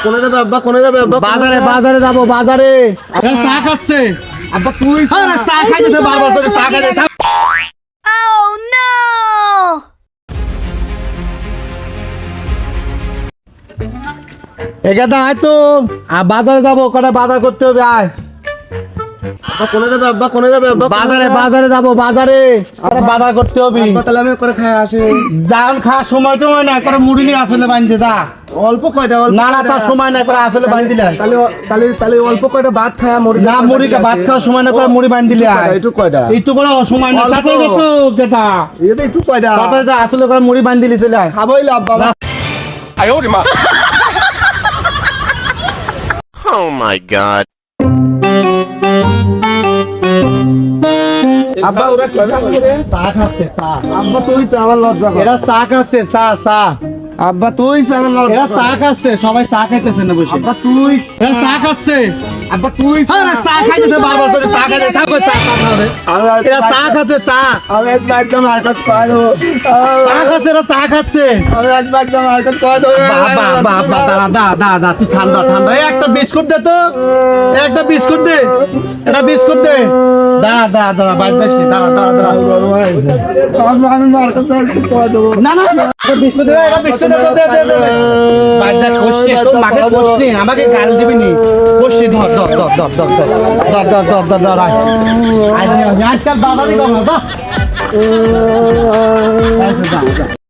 কোনে যাবে আব্বা, কোনে যাবে আব্বা? বাজারে বাজারে যাবো বাজারে। আরে চা খাচ্ছে আব্বা, তুই চা খাইতে দে, বারবার করে চা খাইতে থাক। Oh no! এখানে আয় তো, বাজারে যাবো, কটা বাজার করতে হবে, আয়। আব্বা কোনে যাবে আব্বা, কোনে যাবে আব্বা? বাজারে বাজারে যাবো বাজারে, আরে বাজার করতে হবে। আব্বা তাহলে আমি করে খাই আসি। যান খাওয়ার সময় টময় না, করে মুড়ি নিয়ে আসলে বাঁধতে যা। অল্প কয়টা, অল্প না না, তার সময় না, করে আসলে বাঁধ দিলে। তাহলে তাহলে তাহলে অল্প কয়টা ভাত খায় মুড়ি না মুড়ি ভাত খাওয়ার সময় না, করে মুড়ি বাঁধ দিলে। একটু কয়টা, একটু করে সময় না, অল্প। তাতে তো যেটা এটা একটু কয়টা তাতে যা, আসলে করে মুড়ি বাঁধ দিলে চলে আয়। খাবোই লাভ বাবা। Oh my god. আব্বা ওরা কি খাচ্ছে রে? চা খাচ্ছে চা। আব্বা তুই চা, আমার লজ্জা করে। এরা চা খাচ্ছে চা চা। আব্বা তুই চা, আমার লজ্জা এরা করে। চা খাচ্ছে, সবাই চা খাইতেছে না বসে। আব্বা তুই, এরা চা খাচ্ছে। আব্বা তুই চা। আরে চা খাইতে দে, বারবার করে চা খাইতে থাকো, চা খাবে। এরা চা খাচ্ছে চা। আমি একদম মার্কেট করে দেবো। চা খাচ্ছে, এরা চা খাচ্ছে। আমি একদম মার্কেট করে দেবো। বাবা বাবা, দাঁড়া দা দা, তুই ঠান্ডা ঠান্ডা। এই একটা বিস্কুট দে তো, এই একটা বিস্কুট দে, এটা বিস্কুট দে। দাঁড়া দাঁড়া দাঁড়া, বাইরে যাস নি, দাঁড়া দাঁড়া দাঁড়া। আমি মার্কেট করে দেবো। না না না, একটা বিস্কুট দে, এটা বিস্কুট দে, দে দে দে। বাইরে যা, খসনি, তোর মাকে খসনি, আমাকে গাল দিবি নি। খসনি, ধর ধর ধর ধর ধর ধর ধর ধর ধর ধর ধর, আয়। আজকাল দাদারি কম না, ধর।